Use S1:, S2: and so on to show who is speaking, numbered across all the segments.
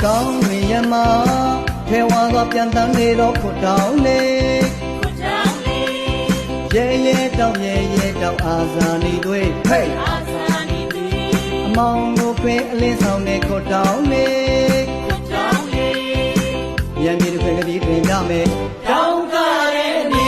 S1: ကောင်းတွင်ရမထဲဝါသောပြန်တန်းနေတော့ခွတ်တောင်းလေရဲရဲတောက်ရဲရဲတောက်အာဇာနည်တွေဟေးအမောင်တို့ပင်အလင်းဆောင်နေခွတ်တောင်းလေရံမြေတစ်ခွေကလေးတွင်ကြမယ်တောင်းကားတဲ့နေ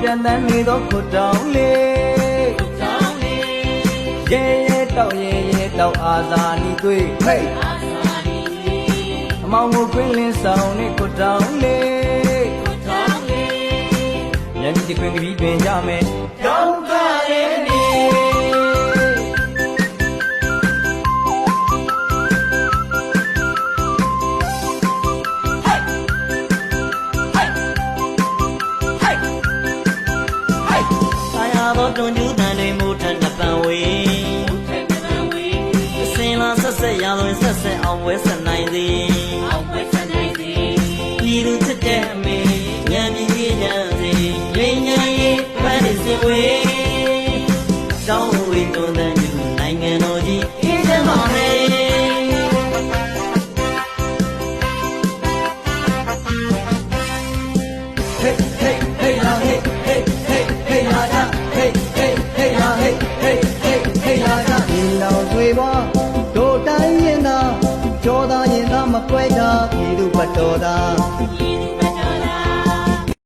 S1: ပြန်တန်းနေတော့ခွတ်တောင်းလေရဲရဲတောက်ရဲရဲတောက်အာသာနီတွေဟေးအမောင်ကိုကွင်းလင်းဆောင်နေခွတ်တောင်းလေညံဒီကွင်းကလေးတွင်ကြမယ်တောင်းကားရဲ့နေတော်တွန်ကျူးတန်တွေမူထန်တပံဝေးအစင်လာဆက်ဆက်ရလွင်ဆက်ဆက်အောင်ဝဲဆက်နိုင်သည်ပြည်သူချစ်တဲ့အမေညံမြည်ကြစေရင်းညံရေးဖန်နေစင်ဝေးတောင်းဝေးတွန်တန်ကျူးနိုင်ငံတော်ကြီးအေးချမ်းပါမယ်ဟေးဟေးဟေးလာဟေးဟေးဟေးဟေးလာတာတို့တိုင်းရင်သာကြောသားရင်သာမကွဲတာပြည်သူဘတ်တော်သာ